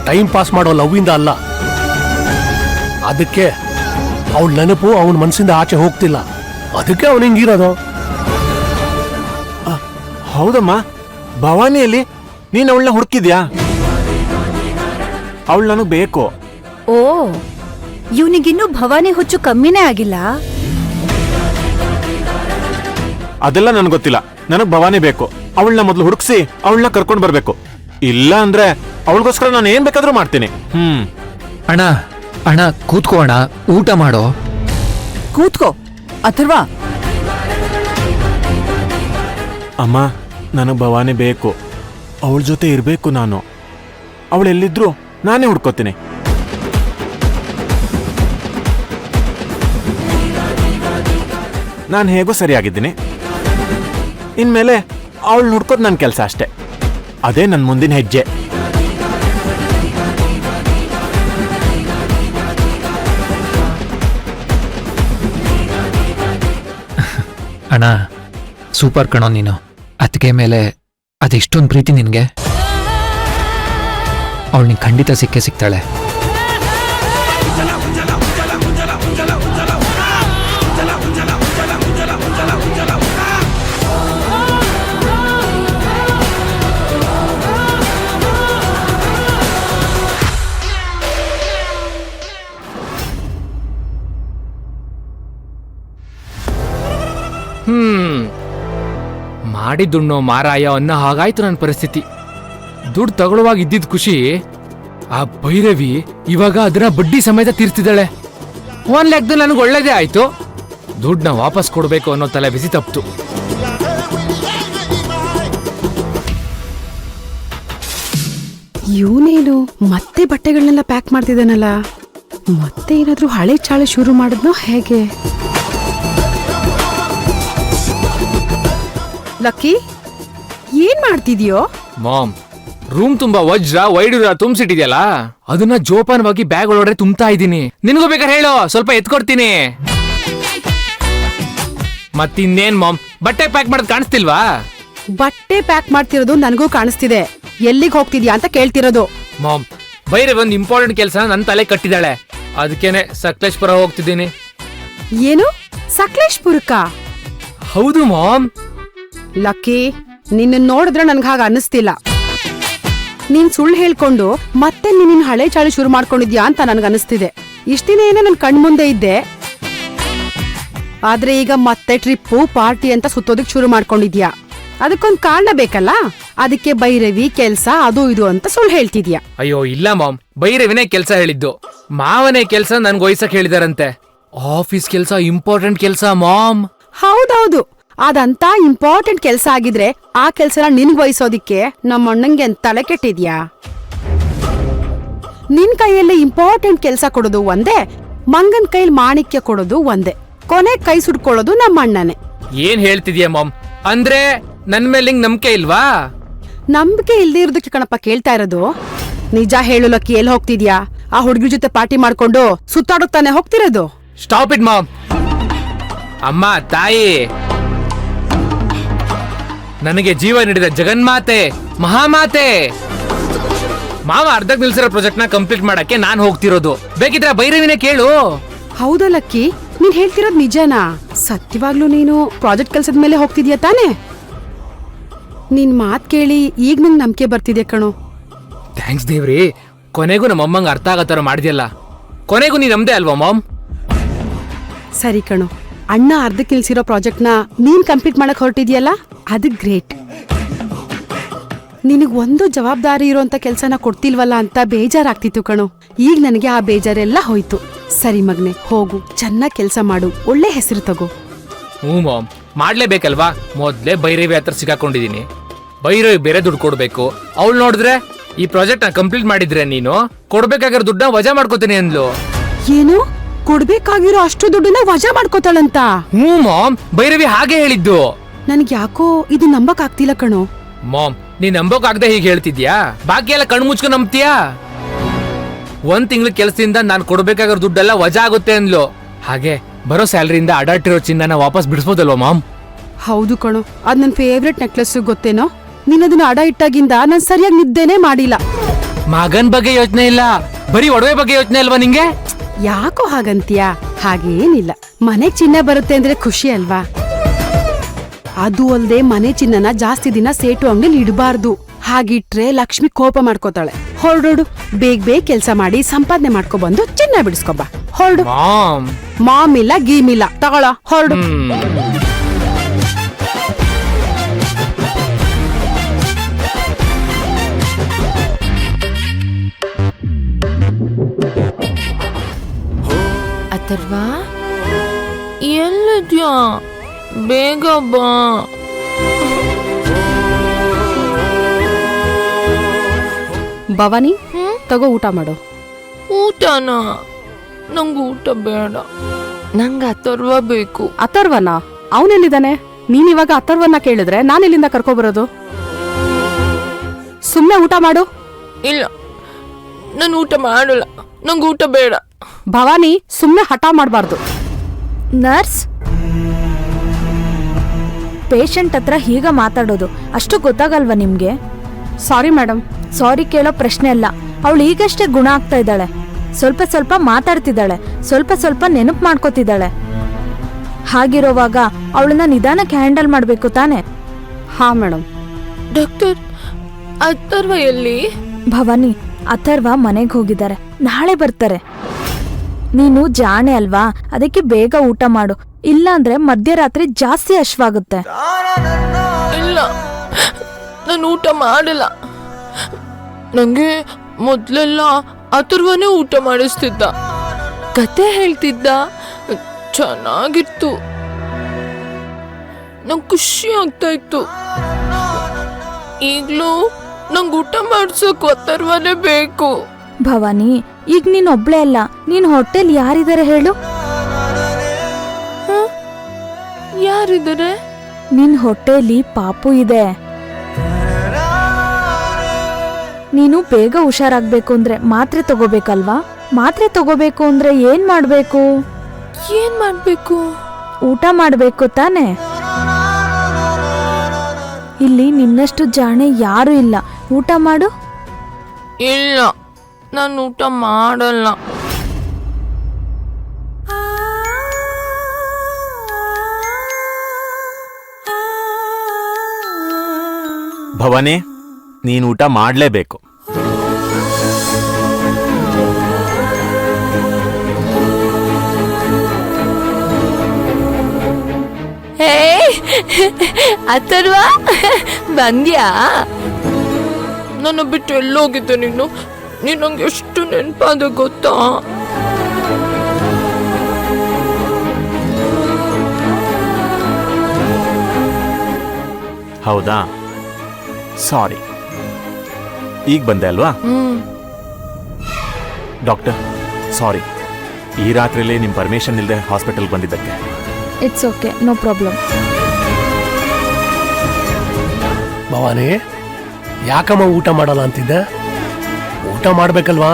Time pass ಮಾಡೋ love ಇಂದ ಅಲ್ಲ. ಅದಕ್ಕೆ ಅವಳ ನೆನಪು ಅವನ ಮನಸ್ಸಿಂದ ಆಚೆ ಹೋಗ್ತಿಲ್ಲ. ಅದಕ್ಕೆ ಅವನು ಹಿಂಗಿರೋದು. ಹೌದಮ್ಮ, ಭವಾನಿಯಲ್ಲಿ ನೀನ್ ಅವಳನ್ನ ಹುಡುಕಿದ್ಯಾ? ಅವಳು ನನಗ್ ಬೇಕು. ಓ, ಇವನಿಗಿನ್ನೂ ಭವಾನಿ ಹುಚ್ಚು ಕಮ್ಮಿನೇ ಆಗಿಲ್ಲ. ಅದೆಲ್ಲ ನನ್ಗೆ ಗೊತ್ತಿಲ್ಲ. ನನಗ್ ಭವಾನಿ ಬೇಕು. ಅವಳನ್ನ ಮೊದಲು ಹುಡುಕ್ಸಿ ಅವಳನ್ನ ಕರ್ಕೊಂಡ್ ಬರ್ಬೇಕು. ಇಲ್ಲ ಅಂದ್ರೆ ಅವಳಿಗೋಸ್ಕರ ನಾನು ಏನ್ ಬೇಕಾದ್ರೂ ಮಾಡ್ತೀನಿ. ಅಣ್ಣ ಅಣ್ಣ ಕೂತ್ಕೋ ಅಣ್ಣ, ಊಟ ಮಾಡೋ. ಕೂತ್ಕೋ ಅಥರ್ವಾ. ಅಮ್ಮ, ನನಗ್ ಭವಾನಿ ಬೇಕು. ಅವಳ ಜೊತೆ ಇರ್ಬೇಕು ನಾನು. ಅವಳೆಲ್ಲಿದ್ರು ನಾನೇ ಹುಡ್ಕೋತೀನಿ. ನಾನು ಹೇಗೋ ಸರಿಯಾಗಿದ್ದೀನಿ. ಇನ್ಮೇಲೆ ಅವಳು ಹುಡ್ಕೋದು ನನ್ನ ಕೆಲಸ ಅಷ್ಟೆ. ಅದೇ ನನ್ನ ಮುಂದಿನ ಹೆಜ್ಜೆ. ಅಣ್ಣ ಸೂಪರ್ ಕಣೋ ನೀನು. ಅತ್ತಿಗೆ ಮೇಲೆ ಅದೆಷ್ಟೊಂದು ಪ್ರೀತಿ ನಿನಗೆ. ಅವಳು ನಿಂಗೆ ಖಂಡಿತ ಸಿಕ್ಕೇ ಸಿಗ್ತಾಳೆ. ಮಾಡಿದ್ದುಣ್ಣೋ ಮಾರಾಯ ಅನ್ನೋ ಹಾಗಾಯ್ತು ನನ್ನ ಪರಿಸ್ಥಿತಿ. ದುಡ್ಡು ತಗೊಳ್ಳುವಾಗ ಇದ್ದಿದ್ ಖುಷಿ, ಆ ಭೈರವಿ ಇವಾಗ ಅದನ್ನ ಬಡ್ಡಿ ಸಮೇತ ತೀರ್ತಿದ್ದಾಳೆ. ಒಂದ್ ಲೆಕ್ಕದಲ್ಲಿ ನನಗೆ ಒಳ್ಳೇದೇ ಆಯ್ತು. ದುಡ್ಡನ್ನ ವಾಪಸ್ ಕೊಡ್ಬೇಕು ಅನ್ನೋ ತಲೆ ಬಿಸಿ ತಪ್ತು. ಇವನೇನು ಮತ್ತೆ ಬಟ್ಟೆಗಳನ್ನೆಲ್ಲ ಪ್ಯಾಕ್ ಮಾಡ್ತಿದ್ದಾನಲ್ಲ? ಮತ್ತೆ ಏನಾದ್ರೂ ಹಳೆ ಚಾಳೆ ಶುರು ಮಾಡಿದ್ನೋ ಹೇಗೆ? ಲಕ್ಕಿ, ಏನ್ ಮಾಡ್ತಿದ್ಯೋ? ಮಾಮ್, ರೂಮ್ ತುಂಬಾ ವಜ್ರ ವೈಡೂರ ತುಂಬಿಸಿಟ್ಟಿದ್ಯಲ್ಲ, ಅದನ್ನ ಜೋಪಾನವಾಗಿ ಬ್ಯಾಗ್ ಒಳಗಡೆ ತುಂಬ್ತಾ ಇದ್ದೀನಿ. ನಿನಗೂ ಬೇಕಾದ್ರೆ ಹೇಳೋ, ಸ್ವಲ್ಪ ಎತ್ಕೊಡ್ತೀನಿ. ಮತ್ತಿನ್ನೇನ್ ಮಾಮ್, ಬಟ್ಟೆ ಪ್ಯಾಕ್ ಮಾಡೋದ್ ಕಾಣಿಸ್ತಿಲ್ವಾ? ಬಟ್ಟೆ ಪ್ಯಾಕ್ ಮಾಡ್ತಿರೋದು ನನಗೂ ಕಾಣಿಸ್ತಿದೆ. ಎಲ್ಲಿಗೆ ಹೋಗ್ತಿದ್ಯಾ ಅಂತ ಕೇಳ್ತಿರೋದು. ಮಾಮ್, ಬೈರೆ ಒಂದು ಇಂಪಾರ್ಟೆಂಟ್ ಕೆಲಸ ನನ್ನ ತಲೆ ಕಟ್ಟಿದಾಳೆ. ಅದಕ್ಕೇನೆ ಸಕಲೇಶ್ಪುರ ಹೋಗ್ತಿದ್ದೀನಿ. ಏನು, ಸಕಲೇಶ್ಪುರಕ್ಕ? ಹೌದು ಮಾಮ್. ಲಕ್ಕಿ, ನಿನ್ನ ನೋಡಿದ್ರೆ ನನ್ಗೆ ಹಾಗ ಅನ್ನಿಸ್ತಿಲ್ಲ. ನೀನ್ ಸುಳ್ಳು ಹೇಳ್ಕೊಂಡು ಮತ್ತೆ ನೀನ್ ಹಳೆ ಚಾಳಿ ಶುರು ಮಾಡ್ಕೊಂಡಿದ್ಯಾ ಅಂತ ನನ್ಗನ್ನಿಸ್ತಿದೆ. ಇಷ್ಟಿನ ಏನೋ ನನ್ ಕಣ್ಮುಂದೆ ಇದ್ದೆ, ಆದ್ರೆ ಈಗ ಮತ್ತೆ ಟ್ರಿಪ್ಪು ಪಾರ್ಟಿ ಅಂತ ಸುತ್ತೋದಕ್ ಶುರು ಮಾಡ್ಕೊಂಡಿದ್ಯಾ. ಅದಕ್ಕೊಂದ್ ಕಾರಣ ಬೇಕಲ್ಲ. ಅದಕ್ಕೆ ಭೈರವಿ ಕೆಲ್ಸ ಅದು ಇದು ಅಂತ ಸುಳ್ಳು ಹೇಳ್ತಿದ್ಯಾ. ಅಯ್ಯೋ ಇಲ್ಲ ಮಾಮ್, ಭೈರವಿನೇ ಕೆಲ್ಸ ಹೇಳಿದ್ದು. ಮಾವನೇ ಕೆಲ್ಸ ನನ್ಗೆ ವಹಿಸಕ್ ಹೇಳಿದಾರಂತೆ. ಆಫೀಸ್ ಕೆಲ್ಸ ಇಂಪಾರ್ಟೆಂಟ್ ಕೆಲ್ಸ ಮಾಮ್. ಹೌದೌದು, ಅದಂತ ಇಂಪಾರ್ಟೆಂಟ್ ಕೆಲ್ಸ ಆಗಿದ್ರೆ ಆ ಕೆಲ್ಸನ ನಿನ್ಗ್ ವಹಿಸೋದಿಕ್ಕೆ ನಮ್ಮ ಅಣ್ಣಂಗೆ ತಲೆ ಕೆಟ್ಟಿದ್ಯಾ? ನಿನ್ ಕೈಯಲ್ಲಿ ಇಂಪಾರ್ಟೆಂಟ್ ಕೆಲ್ಸ ಕೊಡೋದು ಒಂದೇ, ಮಂಗನ್ ಕೈಲಿ ಮಾಣಿಕ್ಯ ಕೊಡೋದು ಒಂದೇ. ಕೊನೆ ಕೈ ಸುಡ್ಕೊಳ್ಳೋದು ನಮ್ಮ ಅಣ್ಣನೇ. ಏನ್ ಹೇಳ್ತಿದ್ಯಾ ಮಾಮ್? ಅಂದ್ರೆ ನನ್ ಮೇಲೆ ಹಿಂಗ್ ನಂಬಿಕೆ ಇಲ್ವಾ? ನಂಬಿಕೆ ಇಲ್ದೇ ಇರೋದಕ್ಕೆ ಕಣಪ್ಪ ಕೇಳ್ತಾ ಇರೋದು. ನಿಜ ಹೇಳು ಲಕ್ಕಿ, ಎಲ್ಲಿ ಹೋಗ್ತಿದ್ಯಾ? ಆ ಹುಡುಗಿ ಜೊತೆ ಪಾರ್ಟಿ ಮಾಡ್ಕೊಂಡು ಸುತ್ತಾಡೋಕ್ ತಾನೆ ಹೋಗ್ತಿರೋದು? Stop it ma'am. ಅಮ್ಮ ತಾಯಿ, ನನಗೆ ಜೀವ ನೀಡಿದ ಜಗನ್ಮಾತೆ, ಮಹಾಮಾತೆ, ಮಾವ ಅರ್ಧಕ್ ನಿಲ್ಸಿರೋ ಪ್ರಾಜೆಕ್ಟ್ ನ ಕಂಪ್ಲೀಟ್ ಮಾಡಕ್ಕೆ ನಾನ್ ಹೋಗ್ತಿರೋದು. ಬೇಕಿದ್ರೆ ಭೈರವಿನೇ ಕೇಳು. ಹೌದಾ ಲಕ್ಕಿ, ನೀನ್ ಹೇಳ್ತಿರೋದ್ ನಿಜನಾ? ಸತ್ಯವಾಗ್ಲೂ ನೀನು ಪ್ರಾಜೆಕ್ಟ್ ಕೆಲ್ಸದ ಮೇಲೆ ಹೋಗ್ತಿದ್ಯಾ ತಾನೆ? ನಿನ್ ಮಾತ್ ಕೇಳಿ ಈಗ ನಂಗೆ ನಂಬಿಕೆ ಬರ್ತಿದೆ ಕಣೋ. ಥ್ಯಾಂಕ್ಸ್ ದೇವ್ರಿ, ಕೊನೆಗೂ ನಮ್ಮಮ್ಮಂಗ ಅರ್ಥ ಆಗತ್ತಾರ ಮಾಡಿದ್ಯಲ್ಲ. ಕೊನೆಗೂ ನೀ ನಮ್ದೇ ಅಲ್ವಾ ಮಾಮ್? ಸರಿ ಕಣೋ, ಅಣ್ಣ ಅರ್ಧಕ್ಕೆ ನಿಲ್ಸಿರೋ ಪ್ರಾಜೆಕ್ಟ್ ನ ನೀನ್ ಕಂಪ್ಲೀಟ್ ಮಾಡಕ್ ಹೊರಟಿದ್ಯಲ್ಲ, ಅದು ಗ್ರೇಟ್. ನಿನಗ್ ಒಂದು ಜವಾಬ್ದಾರಿ ಇರೋಂತ ಕೆಲ್ಸನ ಕೊಡ್ತಿಲ್ವಲ್ಲ ಅಂತ ಬೇಜಾರಾಗ್ತಿತ್ತು ಕಣೋ. ಈಗ ನನಗೆ ಆ ಬೇಜಾರೆಲ್ಲ ಹೋಯ್ತು. ಸರಿ ಮಗ್ನೆ, ಹೋಗು, ಚೆನ್ನಾಗ್ ಕೆಲ್ಸ ಮಾಡು, ಒಳ್ಳೆ ಹೆಸರು ತಗೋ. ಹ್ಞೂ ಮಾಮ್, ಮಾಡ್ಲೇಬೇಕಲ್ವಾ? ಮೊದ್ಲೇ ಭೈರವಿ ಹತ್ರ ಸಿಕ್ಕಾಕೊಂಡಿದೀನಿ. ಭೈರವಿ ಬೇರೆ ದುಡ್ಡು ಕೊಡ್ಬೇಕು. ಅವಳು ನೋಡಿದ್ರೆ ಈ ಪ್ರಾಜೆಕ್ಟ್ ನ ಕಂಪ್ಲೀಟ್ ಮಾಡಿದ್ರೆ ನೀನು ಕೊಡ್ಬೇಕಾಗಿರೋ ದುಡ್ಡನ್ನ ವಜಾ ಮಾಡ್ಕೋತೀನಿ ಅಂದ್ಲು. ಏನು, ಕೊಡ್ಬೇಕಾಗಿರೋ ಅಷ್ಟು ದುಡ್ಡನ್ನ ವಜಾ ಮಾಡ್ಕೋತಾಳಂತ? ಹ್ಞೂ ಮಾಮ್, ಭೈರವಿ ಹಾಗೆ ಹೇಳಿದ್ದು. ನನ್ಗೆ ಯಾಕೋ ಇದು ನಂಬಕ್ ಆಗ್ತಿಲ್ಲ ಕಣೋ. ಮಾಮ್, ನೀ ನಂಬೋಕ್ ಆಗದೆ ಹೀಗೆ ಹೇಳ್ತಿದ್ಯಾ? ಬಾಕಿ ಎಲ್ಲ ಕಣ್ಣು ಮುಚ್ಕೊಂಡು ನಂಬ್ತೀಯಾ? ಒಂದ್ ತಿಂಗಳ ಕೆಲಸದಿಂದ ನಾನು ಕೊಡ್ಬೇಕಾಗಿರೋ ದುಡ್ಡೆಲ್ಲ ವಜಾ ಆಗುತ್ತೆ ಅಂದ್ಲು. ಹಾಗೆ ಬರೋ ಸ್ಯಾಲರಿಯಿಂದ ಅಡಾಟಿರೋ ಚಿನ್ನನ ವಾಪಸ್ ಬಿಡಿಸ್ಬೋದಲ್ವಾ ಮಾಮ್? ಹೌದು ಕಣೋ, ಅದ್ ನನ್ ಫೇವ್ರೆಟ್ ನೆಕ್ಲೆಸ್ ಗೊತ್ತೇನೋ. ನೀನ್ ಅದನ್ನ ಅಡ ಇಟ್ಟಾಗಿಂದ ನಾನ್ ಸರಿಯಾಗಿ ನಿದ್ದೆನೇ ಮಾಡಿಲ್ಲ. ಮಗನ್ ಬಗ್ಗೆ ಯೋಚನೆ ಇಲ್ಲ, ಬರೀ ಒಡವೆ ಬಗ್ಗೆ ಯೋಚನೆ ಅಲ್ವಾ ನಿಂಗೆ? ಯಾಕೋ ಹಾಗಂತೀಯ? ಹಾಗೇನಿಲ್ಲ, ಮನೆಗ್ ಚಿನ್ನ ಬರುತ್ತೆ ಅಂದ್ರೆ ಖುಷಿ ಅಲ್ವಾ? ಅದು ಅಲ್ದೆ ಮನೆ ಚಿನ್ನನ ಜಾಸ್ತಿ ದಿನ ಸೇಟು ಅಂಗಡಿಲಿ ಇಡಬಾರ್ದು. ಹಾಗಿಟ್ರೆ ಲಕ್ಷ್ಮಿ ಕೋಪ ಮಾಡ್ಕೋತಾಳೆ. ಹೊರಡು, ಬೇಗ ಕೆಲ್ಸ ಮಾಡಿ ಸಂಪಾದನೆ ಮಾಡ್ಕೊ ಬಂದು ಚಿನ್ನ ಬಿಡಿಸ್ಕೊಬಾ. ಹೊರಡು. ಮಾಮ್. ಮಾಮ್ ಇಲ್ಲ ಗೀಮ್ ಇಲ್ಲ, ತಗೊಳ ಹೊರಡು. ಅಥರ್ವಾ, ಎಲ್ಲಿದ್ಯಾ? ಬೇಗ ಬಾ. ಭವಾನಿ, ತಗೋ ಊಟ ಮಾಡು. ಊಟನಾ? ನಂಗೆ ಊಟ ಬೇಡ, ನಂಗೆ ಅಥರ್ವ ಬೇಕು. ಅಥರ್ವನ? ಅವನೆಲ್ಲಿದ್ದಾನೆ? ನೀನ್ ಇವಾಗ ಅಥರ್ವನ್ನ ಕೇಳಿದ್ರೆ ನಾನೆಲ್ಲಿಂದ ಕರ್ಕೊಬರೋದು? ಸುಮ್ನೆ ಊಟ ಮಾಡು. ಇಲ್ಲ, ನಾನು ಊಟ ಮಾಡಲ್ಲ, ನಂಗೆ ಊಟ ಬೇಡ. ಭವಾನಿ, ಸುಮ್ನೆ ಹಠ ಮಾಡಬಾರ್ದು. ನರ್ಸ್, ಪೇಷಂಟ್ ಹತ್ರ ಹೀಗ ಮಾತಾಡೋದು ಅಷ್ಟು ಗೊತ್ತಾಗಲ್ವಾ ನಿಮ್ಗೆ? Sorry madam. ಸಾರಿ ಕೇಳೋ ಪ್ರಶ್ನೆ ಅಲ್ಲ. ಅವಳು ಈಗಷ್ಟೇ ಗುಣ ಆಗ್ತಾ ಇದ್ದಾಳೆ, ಸ್ವಲ್ಪ ಸ್ವಲ್ಪ ಮಾತಾಡ್ತಿದ್ದಾಳೆ, ಸ್ವಲ್ಪ ಸ್ವಲ್ಪ ನೆನಪು ಮಾಡ್ಕೋತಿದ್ದಾಳೆ. ಹಾಗಿರೋವಾಗ ಅವಳನ್ನ ನಿಧಾನಕ್ಕೆ ಹ್ಯಾಂಡಲ್ ಮಾಡ್ಬೇಕು ತಾನೆ? ಹಾ ಮೇಡಮ್. ಡಾಕ್ಟರ್, ಅಥರ್ವ ಎಲ್ಲಿ? ಭವಾನಿ, ಅಥರ್ವ ಮನೆಗೆ ಹೋಗಿದ್ದಾರೆ, ನಾಳೆ ಬರ್ತಾರೆ. ನೀನು ಜಾಣೆ ಅಲ್ವಾ, ಅದಕ್ಕೆ ಬೇಗ ಊಟ ಮಾಡು, ಇಲ್ಲ ಅಂದ್ರೆ ಮಧ್ಯರಾತ್ರಿ ಜಾಸ್ತಿ ಹಶ್ವಾಗುತ್ತೆ. ಇಲ್ಲ, ನಾನು ಊಟ ಮಾಡಲ್ಲ. ನಂಗೆ ಮೊದ್ಲೆಲ್ಲ ಅಥರ್ವನೇ ಊಟ ಮಾಡಿಸ್ತಿದ್ದ, ಕತೆ ಹೇಳ್ತಿದ್ದ, ಚೆನ್ನಾಗಿತ್ತು, ನಂಗೆ ಖುಷಿ ಆಗ್ತಾ ಇತ್ತು. ಈಗ್ಲೂ ನಂಗೆ ಊಟ ಮಾಡ್ಸೋಕು ಅಥರ್ವನೇ ಬೇಕು. ಭವಾನಿ, ಈಗ ನೀನ್ ಒಬ್ಳೆ ಅಲ್ಲ, ನೀನ್ ಹೊಟ್ಟೆಲ್ ಯಾರಿದ್ದಾರೆ ಹೇಳು? ಯಾರಿದ್ದಾರೆ? ನಿನ್ ಹೊಟ್ಟೆಲಿ ಪಾಪು ಇದೆ. ನೀನು ಬೇಗ ಹುಷಾರಾಗ್ಬೇಕು ಅಂದ್ರೆ ಮಾತ್ರೆ ತಗೋಬೇಕಲ್ವಾ? ಮಾತ್ರೆ ತಗೋಬೇಕು ಅಂದ್ರೆ ಏನ್ ಮಾಡ್ಬೇಕು? ಏನ್ ಮಾಡ್ಬೇಕು? ಊಟ ಮಾಡ್ಬೇಕು ತಾನೆ? ಇಲ್ಲಿ ನಿನ್ನಷ್ಟು ಜಾಣೆ ಯಾರು ಇಲ್ಲ, ಊಟ ಮಾಡು. ಇಲ್ಲ, ನಾನು ಊಟ ಮಾಡಲ್ಲ. ಭವಾನಿ, ನೀನು ಊಟ ಮಾಡಲೇಬೇಕು. ಹೇ ಅಥರ್ವ, ಬಂದ್ಯಾ? ನನ್ನ ಬಿಟ್ಟು ಎಲ್ಲೋಗಿದ್ದೆ ನೀನು? ನೀನು ನಂಗೆ ಎಷ್ಟು ನೆನಪಾದ ಗೊತ್ತಾ? ಹೌದಾ? ಸಾರಿ. ಈಗ ಬಂದೆ ಅಲ್ವಾ? ಡಾಕ್ಟರ್, ಸಾರಿ, ಈ ರಾತ್ರಿಯಲ್ಲಿ ನಿಮ್ಮ ಪರ್ಮಿಷನ್ ಇಲ್ಲದೆ ಹಾಸ್ಪಿಟಲ್ ಬಂದಿದ್ದಕ್ಕೆ. It's okay, no problem. Bhavani, ಯಾಕಮ್ಮ ಊಟ ಮಾಡಲ್ಲ ಅಂತಿದ್ದೆ? ಊಟ ಮಾಡ್ಬೇಕಲ್ವಾ?